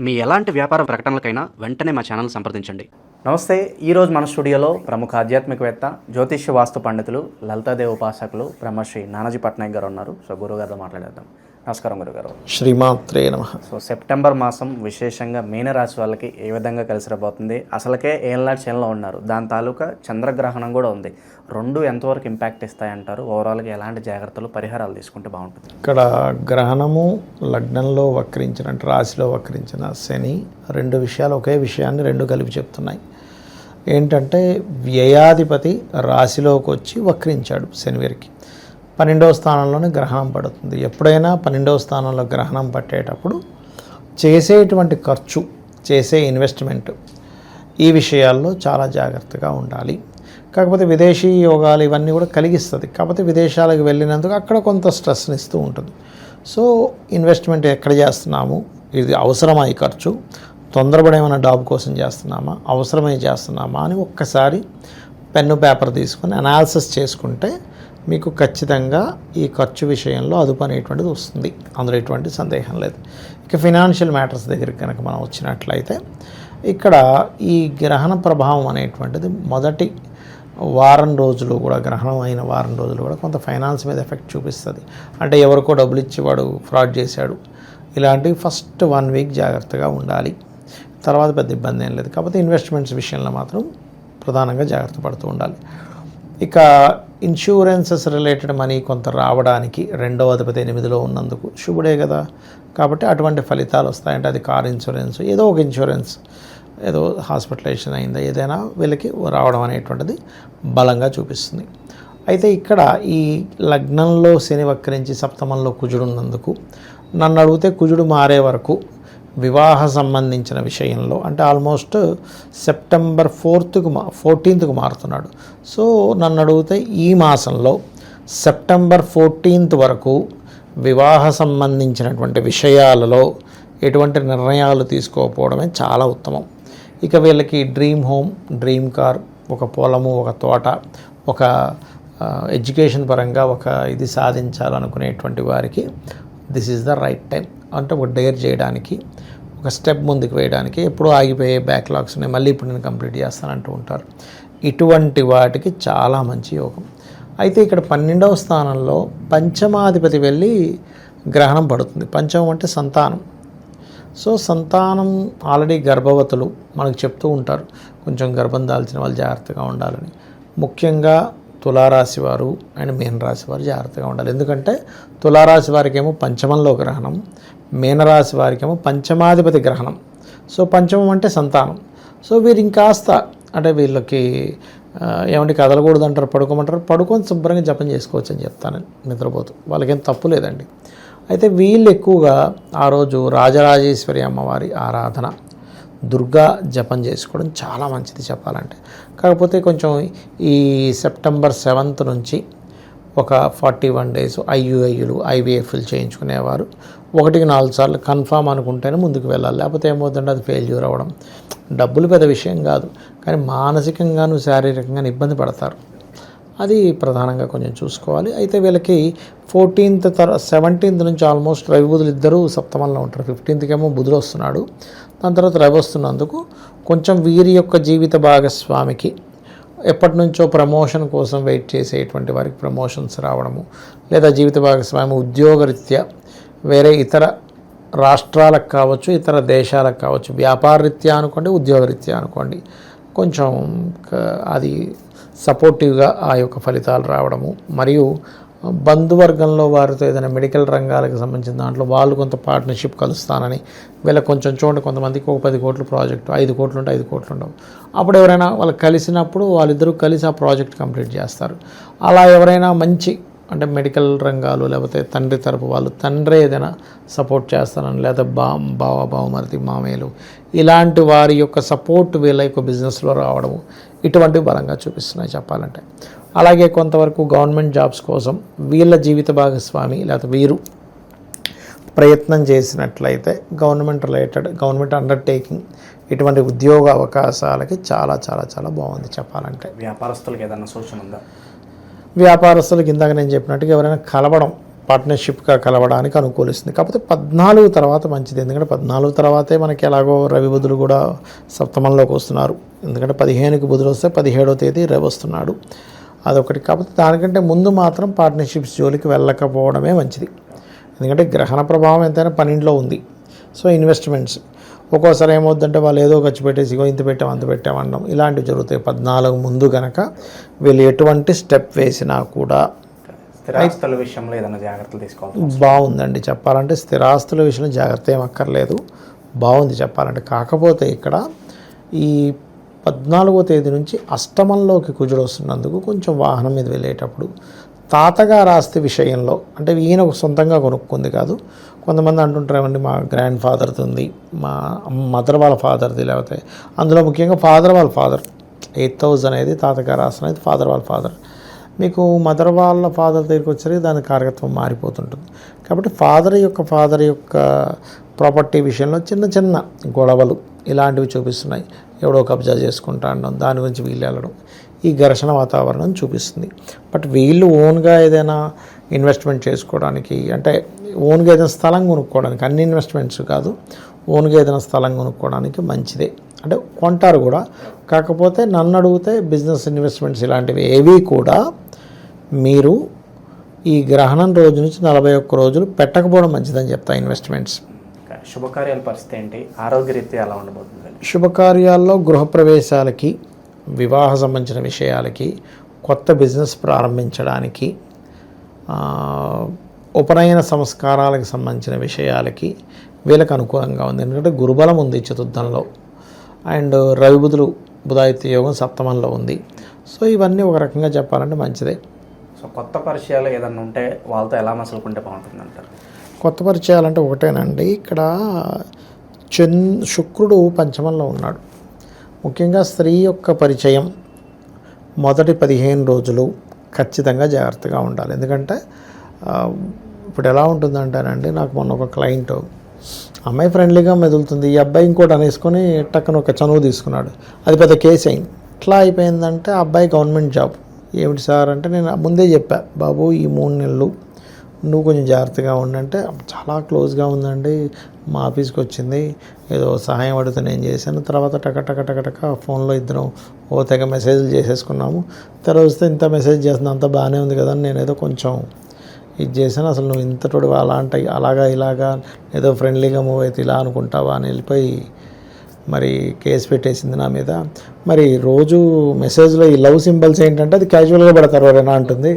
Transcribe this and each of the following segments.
మీ ఎలాంటి వ్యాపార ప్రకటనలకైనా వెంటనే మా ఛానల్ సంప్రదించండి. నమస్తే. ఈరోజు మన స్టూడియోలో ప్రముఖ ఆధ్యాత్మికవేత్త, జ్యోతిష్య వాస్తు పండితులు, లలితాదేవి ఉపాసకులు బ్రహ్మశ్రీ నానాజీ పట్నాయక్ గారు ఉన్నారు. సో గురుగారితో మాట్లాడేద్దాం. నమస్కారం గురుగారు. శ్రీమాత్రే నమః. సో సెప్టెంబర్ మాసం విశేషంగా మీనరాశి వాళ్ళకి ఏ విధంగా కలిసి రాబోతుంది? అసలుకే ఏళ్ళనాటి చేనులో ఉన్నారు, దాని తాలూకా చంద్రగ్రహణం కూడా ఉంది. రెండు ఎంతవరకు ఇంపాక్ట్ ఇస్తాయంటారు? ఓవరాల్గా ఎలాంటి జాగ్రత్తలు, పరిహారాలు తీసుకుంటే బాగుంటుంది? ఇక్కడ గ్రహణము లగ్నంలో వక్రించిన, రాశిలో వక్రించిన శని రెండు విషయాలు ఒకే విషయాన్ని రెండు కలిపి చెప్తున్నాయి. ఏంటంటే వ్యయాధిపతి రాశిలోకి వచ్చి వక్రించాడు శనివారికి. 12వ స్థానంలోనే గ్రహణం పడుతుంది. ఎప్పుడైనా 12వ స్థానంలో గ్రహణం పట్టేటప్పుడు చేసేటువంటి ఖర్చు, చేసే ఇన్వెస్ట్మెంట్, ఈ విషయాల్లో చాలా జాగ్రత్తగా ఉండాలి. కాకపోతే విదేశీ యోగాలు ఇవన్నీ కూడా కలిగిస్తుంది. కాకపోతే విదేశాలకు వెళ్ళినందుకు అక్కడ కొంత స్ట్రెస్ని ఇస్తూ ఉంటుంది. సో ఇన్వెస్ట్మెంట్ ఎక్కడ చేస్తున్నాము, ఇది అవసరమా ఈ ఖర్చు, తొందరపడి ఏమైనా జాబ్ కోసం చేస్తున్నామా, అవసరమై చేస్తున్నామా అని ఒక్కసారి పెన్ను పేపర్ తీసుకొని అనాలిసిస్ చేసుకుంటే మీకు ఖచ్చితంగా ఈ ఖర్చు విషయంలో అదుపు అనేటువంటిది వస్తుంది. అందులో ఎటువంటి సందేహం లేదు. ఇక ఫినాన్షియల్ మ్యాటర్స్ దగ్గరికి కనుక మనం వచ్చినట్లయితే ఇక్కడ ఈ గ్రహణ ప్రభావం అనేటువంటిది మొదటి వారం రోజులు కూడా, గ్రహణం అయిన వారం రోజులు కూడా కొంత ఫైనాన్స్ మీద ఎఫెక్ట్ చూపిస్తుంది. అంటే ఎవరికో డబ్బులు ఇచ్చి వాడు ఫ్రాడ్ చేశాడు, ఇలాంటివి ఫస్ట్ 1 వీక్ జాగ్రత్తగా ఉండాలి. తర్వాత పెద్ద ఇబ్బంది ఏం లేదు. కాకపోతే ఇన్వెస్ట్మెంట్స్ విషయంలో మాత్రం ప్రధానంగా జాగ్రత్త పడుతూ ఉండాలి. ఇక ఇన్సూరెన్సెస్ రిలేటెడ్ మనీ కొంత రావడానికి 2వ అధిపతి 8లో ఉన్నందుకు శుభుడే కదా, కాబట్టి అటువంటి ఫలితాలు వస్తాయంటే అది కార్ ఇన్సూరెన్స్, ఏదో ఒక ఇన్సూరెన్స్, ఏదో హాస్పిటలైజేషన్ అయిందా, ఏదైనా వీళ్ళకి రావడం అనేటువంటిది బలంగా చూపిస్తుంది. అయితే ఇక్కడ ఈ లగ్నంలో శని వక్రించి సప్తమంలో కుజుడు ఉన్నందుకు నన్ను అడిగితే కుజుడు మారే వరకు వివాహ సంబంధించిన విషయంలో, అంటే ఆల్మోస్ట్ సెప్టెంబర్ 14th మారుతున్నాడు. సో నన్ను అడిగితే ఈ మాసంలో సెప్టెంబర్ 14th వరకు వివాహ సంబంధించినటువంటి విషయాలలో ఎటువంటి నిర్ణయాలు తీసుకోకపోవడమే చాలా ఉత్తమం. ఇక వీళ్ళకి డ్రీమ్ హోమ్, డ్రీమ్ కార్, ఒక పొలము, ఒక తోట, ఒక ఎడ్యుకేషన్ పరంగా ఒక ఇది సాధించాలనుకునేటువంటి వారికి this is the right time. అంటే ఒక డేర్ చేయడానికి, ఒక స్టెప్ ముందుకు వేయడానికి. ఎప్పుడూ ఆగిపోయే బ్యాక్లాగ్స్ ఉన్నాయి, మళ్ళీ ఇప్పుడు నేను కంప్లీట్ చేస్తానంటూ ఉంటారు. ఇటువంటి వాటికి చాలా మంచి యోగం. అయితే ఇక్కడ 12వ స్థానంలో పంచమాధిపతి వెళ్ళి గ్రహణం పడుతుంది. పంచమం అంటే సంతానం. సో సంతానం ఆల్రెడీ గర్భవతులు మనకు చెప్తూ ఉంటారు, కొంచెం గర్భం దాల్చిన వాళ్ళు జాగ్రత్తగా ఉండాలని. ముఖ్యంగా తులారాశి వారు అండ్ మీనరాశి వారు జాగ్రత్తగా ఉండాలి. ఎందుకంటే తులారాశి వారికి ఏమో పంచమంలో గ్రహణం, మీనరాశి వారికి ఏమో పంచమాధిపతి గ్రహణం. సో పంచమం అంటే సంతానం. సో వీరు ఇంకాస్త అంటే వీళ్ళకి ఏమంటే కదలకూడదు అంటారు, పడుకోమంటారు, పడుకొని శుభ్రంగా జపం చేసుకోవచ్చు అని చెప్తాను నిద్రపోతూ. వాళ్ళకేం తప్పు లేదండి. అయితే వీళ్ళు ఎక్కువగా ఆ రోజు రాజరాజేశ్వరి అమ్మవారి ఆరాధన, దుర్గా జపం చేసుకోవడం చాలా మంచిది చెప్పాలంటే. కాకపోతే కొంచెం ఈ సెప్టెంబర్ 7th నుంచి ఒక 41 days ఐయుఐలు, ఐవీఎఫ్లు చేయించుకునేవారు 1-4 సార్లు కన్ఫామ్ అనుకుంటేనే ముందుకు వెళ్ళాలి. లేకపోతే ఏమవుతుందంటే అది ఫెయిల్యూర్ అవ్వడం. డబ్బులు పెద్ద విషయం కాదు, కానీ మానసికంగాను శారీరకంగా ఇబ్బంది పడతారు. అది ప్రధానంగా కొంచెం చూసుకోవాలి. అయితే వీళ్ళకి 17th నుంచి ఆల్మోస్ట్ రవి బుధులు ఇద్దరు సప్తమంలో ఉంటారు. 15th ఏమో బుధుడు వస్తున్నాడు, దాని తర్వాత రవి వస్తున్నందుకు కొంచెం వీరి యొక్క జీవిత భాగస్వామికి ఎప్పటి నుంచో ప్రమోషన్ కోసం వెయిట్ చేసేటువంటి వారికి ప్రమోషన్స్ రావడము, లేదా జీవిత భాగస్వామి ఉద్యోగరీత్యా వేరే ఇతర రాష్ట్రాలకు కావచ్చు, ఇతర దేశాలకు కావచ్చు, వ్యాపారరీత్యా అనుకోండి, ఉద్యోగరీత్యా అనుకోండి, కొంచెం అది సపోర్టివ్గా ఆ యొక్క ఫలితాలు రావడము. మరియు బంధువర్గంలో వారితో ఏదైనా మెడికల్ రంగాలకు సంబంధించిన దాంట్లో వాళ్ళు కొంత పార్ట్నర్షిప్ కలుస్తానని వీళ్ళకి కొంచెం చూడండి, కొంతమందికి ఒక 10 కోట్ల ప్రాజెక్టు, 5 కోట్లు ఉంటే 5 కోట్లు ఉండవు. అప్పుడు ఎవరైనా వాళ్ళు కలిసినప్పుడు వాళ్ళిద్దరూ కలిసి ఆ ప్రాజెక్ట్ కంప్లీట్ చేస్తారు. అలా ఎవరైనా మంచి అంటే మెడికల్ రంగాలు, లేకపోతే తండ్రి తరపు వాళ్ళు, తండ్రి ఏదైనా సపోర్ట్ చేస్తారని, లేదా బావమరిది, మామయ్యలు, ఇలాంటి వారి యొక్క సపోర్ట్ వీళ్ళ యొక్క బిజినెస్లో రావడము, ఇటువంటివి బలంగా చూపిస్తున్నాయి చెప్పాలంటే. అలాగే కొంతవరకు గవర్నమెంట్ జాబ్స్ కోసం వీళ్ళ జీవిత భాగస్వామి లేకపోతే వీరు ప్రయత్నం చేసినట్లయితే గవర్నమెంట్ అండర్టేకింగ్, ఇటువంటి ఉద్యోగ అవకాశాలకి చాలా చాలా చాలా బాగుంది చెప్పాలంటే. వ్యాపారస్తులకు ఏదైనా సూచన ఉందా? వ్యాపారస్తులకు ఇందాక నేను చెప్పినట్టుగా ఎవరైనా కలవడం, పార్ట్నర్షిప్గా కలవడానికి అనుకూలిస్తుంది. కాకపోతే 14 తర్వాత మంచిది, ఎందుకంటే 14 తర్వాతే మనకి ఎలాగో రవి బుధులు కూడా సప్తమంలోకి వస్తున్నారు. ఎందుకంటే 15కి బుధులు వస్తే 17వ తేదీ రవి వస్తున్నాడు, అదొకటి. కాకపోతే దానికంటే ముందు మాత్రం పార్ట్నర్షిప్స్ జోలికి వెళ్ళకపోవడమే మంచిది, ఎందుకంటే గ్రహణ ప్రభావం ఎంతైనా 12లో ఉంది. సో ఇన్వెస్ట్మెంట్స్ ఒక్కోసారి ఏమవుతుందంటే వాళ్ళు ఏదో ఖర్చు పెట్టేసి ఇంత పెట్టాం అంత పెట్టామన్నాం, ఇలాంటివి జరుగుతాయి. 14 ముందు కనుక వీళ్ళు ఎటువంటి స్టెప్ వేసినా కూడా స్థిరాస్తుల విషయంలో ఏదైనా జాగ్రత్తలు తీసుకోవాలి. బాగుందండి చెప్పాలంటే, స్థిరాస్తుల విషయంలో జాగ్రత్త ఏం అక్కర్లేదు, బాగుంది చెప్పాలంటే. కాకపోతే ఇక్కడ ఈ 14వ తేదీ నుంచి అష్టమంలోకి కుజుడు వస్తున్నందుకు కొంచెం వాహనం మీద వెళ్ళేటప్పుడు తాతగారి ఆస్తి విషయంలో, అంటే ఈయన సొంతంగా కొనుక్కుంది కాదు, కొంతమంది అంటుంటారేమండి మా గ్రాండ్ ఫాదర్ది ఉంది, మా మదర్ వాళ్ళ ఫాదర్ది, లేకపోతే అందులో ముఖ్యంగా ఫాదర్ వాళ్ళ ఫాదర్ 8,000 అనేది తాతగారి ఆస్తి అనేది ఫాదర్ వాళ్ళ ఫాదర్. మీకు మదర్ వాళ్ళ ఫాదర్ దగ్గరికి వచ్చేసరికి దాని కారకత్వం మారిపోతుంటుంది. కాబట్టి ఫాదర్ యొక్క ప్రాపర్టీ విషయంలో చిన్న చిన్న గొడవలు ఇలాంటివి చూపిస్తున్నాయి. ఎవడో కబ్జా చేసుకుంటా అనడం, దాని గురించి వీళ్ళు వెళ్ళడం, ఈ ఘర్షణ వాతావరణం చూపిస్తుంది. బట్ వీళ్ళు ఓన్గా ఏదైనా ఇన్వెస్ట్మెంట్ చేసుకోవడానికి, అంటే ఓన్గా ఏదైనా స్థలం కొనుక్కోవడానికి, అన్ని ఇన్వెస్ట్మెంట్స్ కాదు, ఓన్గా ఏదైనా స్థలం కొనుక్కోవడానికి మంచిదే, అంటే కొంటారు కూడా. కాకపోతే నన్ను అడిగితే బిజినెస్ ఇన్వెస్ట్మెంట్స్ ఇలాంటివి ఏవి కూడా మీరు ఈ గ్రహణం రోజు నుంచి 41 రోజులు పెట్టకపోవడం మంచిదని చెప్తా. ఇన్వెస్ట్మెంట్స్, శుభకార్యాల పరిస్థితి ఏంటి, ఆరోగ్యరీత్యా ఎలా ఉండబోతుంది? శుభకార్యాల్లో గృహప్రవేశాలకి, వివాహ సంబంధించిన విషయాలకి, కొత్త బిజినెస్ ప్రారంభించడానికి, ఉపనయన సంస్కారాలకు సంబంధించిన విషయాలకి వీళ్ళకి అనుకూలంగా ఉంది. ఎందుకంటే గురుబలం ఉంది చతుర్థంలో, అండ్ రవి బుధులు బుధాదిత్య యోగం సప్తమంలో ఉంది. సో ఇవన్నీ ఒక రకంగా చెప్పాలంటే మంచిదే. సో కొత్త పరిచయాలు ఏదన్నా ఉంటే వాళ్ళతో ఎలా మసలుకుంటే బాగుంటుంది అంటారు? కొత్త పరిచయాలంటే ఒకటేనండి, ఇక్కడ శుక్రుడు పంచమంలో ఉన్నాడు. ముఖ్యంగా స్త్రీ యొక్క పరిచయం మొదటి 15 రోజులు ఖచ్చితంగా జాగ్రత్తగా ఉండాలి. ఎందుకంటే ఇప్పుడు ఎలా ఉంటుందంటేనండి, నాకు మొన్న ఒక క్లయింట్, అమ్మాయి ఫ్రెండ్లీగా మెదులుతుంది, ఈ అబ్బాయి ఇంకోటి అనేసుకొని టక్కన ఒక చనువు తీసుకున్నాడు, అది పెద్ద కేసు అయింది. ఎట్లా అయిపోయిందంటే ఆ అబ్బాయి గవర్నమెంట్ జాబ్. ఏమిటి సార్ అంటే, నేను ముందే చెప్పా, బాబు ఈ 3 నెలలు నువ్వు కొంచెం జాగ్రత్తగా ఉండంటే, చాలా క్లోజ్గా ఉందండి, మా ఆఫీస్కి వచ్చింది, ఏదో సహాయం అడిగితే నేను చేశాను, తర్వాత టక ఫోన్లో ఇద్దరం తెగ మెసేజ్లు చేసేసుకున్నాము, తర్వాత వస్తే ఇంత మెసేజ్ చేస్తున్నా అంత బాగానే ఉంది కదా, నేను ఏదో కొంచెం ఇది చేశాను, అసలు నువ్వు ఇంతటోడు ఇలాగా ఏదో ఫ్రెండ్లీగా మూవ్ అయితే ఇలా అనుకుంటావా అని వెళ్ళిపోయి మరి కేసు పెట్టేసింది నా మీద. మరి రోజు మెసేజ్లో ఈ లవ్ సింబల్స్ ఏంటంటే అది క్యాజువల్గా పెడతారు ఎవరైనా అంటుంది.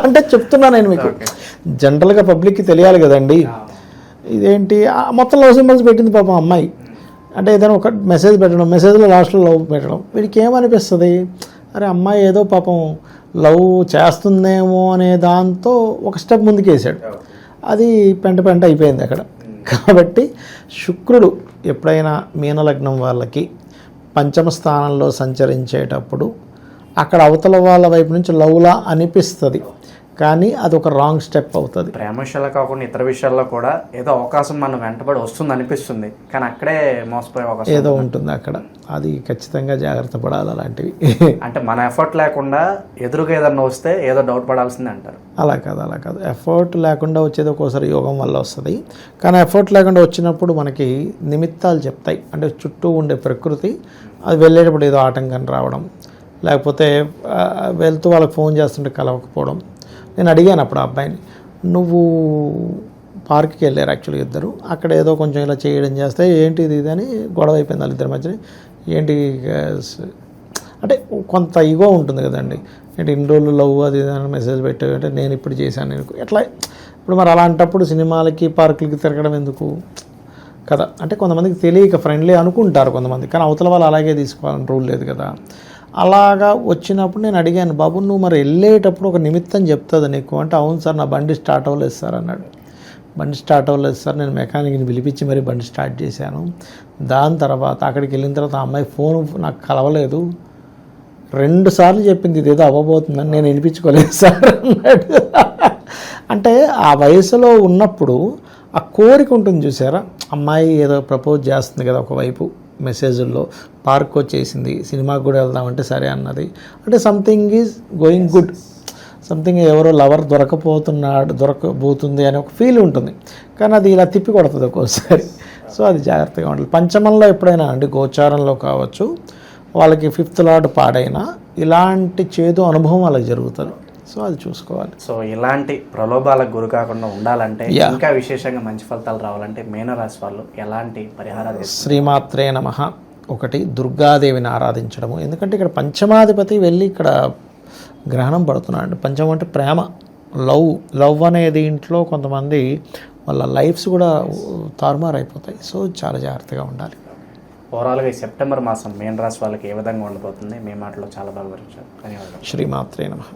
అంటే చెప్తున్నా నేను మీకు, జనరల్గా పబ్లిక్కి తెలియాలి కదండి. ఇదేంటి మొత్తం లవ్ సింబల్స్ పెట్టింది పాపం అమ్మాయి. అంటే ఏదైనా ఒక మెసేజ్ పెట్టడం, మెసేజ్లో లాస్ట్లో లవ్ పెట్టడం, వీడికి ఏమనిపిస్తుంది, అరే అమ్మాయి ఏదో పాపం లవ్ చేస్తుందేమో అనే దాంతో ఒక స్టెప్ ముందుకేసాడు, అది పెంట అయిపోయింది అక్కడ. కాబట్టి శుక్రుడు ఎప్పుడైనా మీనలగ్నం వాళ్ళకి పంచమ స్థానంలో సంచరించేటప్పుడు అక్కడ అవతల వాళ్ళ వైపు నుంచి లవ్లా అనిపిస్తుంది, కానీ అది ఒక రాంగ్ స్టెప్ అవుతుంది. ప్రేమ విషయాల్లో కాకుండా ఇతర విషయాల్లో కూడా ఏదో అవకాశం మనం వెంటబడి వస్తుంది అనిపిస్తుంది, కానీ అక్కడే మోసపోయే అవకాశం ఏదో ఉంటుంది అక్కడ. అది ఖచ్చితంగా జాగ్రత్త పడాలి అలాంటివి. అంటే మన ఎఫర్ట్ లేకుండా ఎదురుగా ఏదన్నా వస్తే ఏదో డౌట్ పడాల్సిందే అంటారు. అలా కాదు, ఎఫర్ట్ లేకుండా వచ్చేది ఒక్కోసారి యోగం వల్ల వస్తుంది, కానీ ఎఫర్ట్ లేకుండా వచ్చినప్పుడు మనకి నిమిత్తాలు చెప్తాయి. అంటే చుట్టూ ఉండే ప్రకృతి అది వెళ్ళేటప్పుడు ఏదో ఆటంకం రావడం, లేకపోతే వెళ్తూ వాళ్ళకి ఫోన్ చేస్తుంటే కలవకపోవడం. నేను అడిగాను అప్పుడు ఆ అబ్బాయిని, నువ్వు పార్క్కి వెళ్ళారు యాక్చువల్గా ఇద్దరు, అక్కడ ఏదో కొంచెం ఇలా చేయడం చేస్తే ఏంటి ఇది అని గొడవ అయిపోయింది వాళ్ళిద్దరి మధ్య. ఏంటి అంటే కొంత ఈగో ఉంటుంది కదండి, ఏంటి ఇన్ని రోజులు లవ్ అది అని మెసేజ్ పెట్టావు అంటే నేను ఇప్పుడు చేశాను నేను ఎట్లా. ఇప్పుడు మరి అలాంటప్పుడు సినిమాలకి పార్కులకి తిరగడం ఎందుకు కదా. అంటే కొంతమందికి తెలియక ఫ్రెండ్లీ అనుకుంటారు కొంతమంది, కానీ అవతల వాళ్ళు అలాగే తీసుకోవాలని రూల్ లేదు కదా. అలాగా వచ్చినప్పుడు నేను అడిగాను, బాబు నువ్వు మరి వెళ్ళేటప్పుడు ఒక నిమిత్తం చెప్తుంది నీకు అంటే, అవును సార్ నా బండి స్టార్ట్ అవ్వలేదు సార్ అన్నాడు. బండి స్టార్ట్ అవ్వలేదు సార్, నేను మెకానిక్ని పిలిపించి మరి బండి స్టార్ట్ చేశాను. దాని తర్వాత అక్కడికి వెళ్ళిన తర్వాత ఆ అమ్మాయి ఫోన్ నాకు కలవలేదు, 2 సార్లు చెప్పింది ఇదేదో అవ్వబోతుందని, నేను వినిపించుకోలేదు సార్ అన్నాడు. అంటే ఆ వయసులో ఉన్నప్పుడు ఆ కోరిక ఉంటుంది చూసారా, అమ్మాయి ఏదో ప్రపోజ్ చేస్తుంది కదా ఒకవైపు మెసేజ్ల్లో, పార్క్ వచ్చేసింది, సినిమాకి కూడా వెళ్దామంటే సరే అన్నది, అంటే something is going good, something ఎవరో లవర్ దొరకబోతుంది అనే ఒక ఫీల్ ఉంటుంది, కానీ అది ఇలా తిప్పి కొడుతుంది ఒక్కోసారి. సో అది జాగ్రత్తగా ఉండాలి. పంచమంలో ఎప్పుడైనా అంటే గోచారంలో కావచ్చు, వాళ్ళకి 5th లార్డ్ పాడైనా ఇలాంటి చేదు అనుభవం వాళ్ళకి జరుగుతుంది. సో అది చూసుకోవాలి. సో ఇలాంటి ప్రలోభాలకు గురి కాకుండా ఉండాలంటే, ఇంకా విశేషంగా మంచి ఫలితాలు రావాలంటే మీనరాశి వాళ్ళు ఎలాంటి పరిహారాలు చేస్తారు? శ్రీమాత్రే నమః. ఒకటి, దుర్గాదేవిని ఆరాధించడము. ఎందుకంటే ఇక్కడ పంచమాధిపతి వెళ్ళి ఇక్కడ గ్రహణం పడుతున్నాడు. పంచమం అంటే ప్రేమ, లవ్ అనేది ఇంట్లో కొంతమంది వాళ్ళ లైఫ్స్ కూడా తారుమారు అయిపోతాయి. సో చాలా జాగ్రత్తగా ఉండాలి. ఓవరాల్గా ఈ సెప్టెంబర్ మాసం మీనరాశి వాళ్ళకి ఏ విధంగా ఉండబోతుంది? మీ మాటలో చాలా బాగా వివరించారు. ధన్యవాదాలు. శ్రీమాత్రే నమః.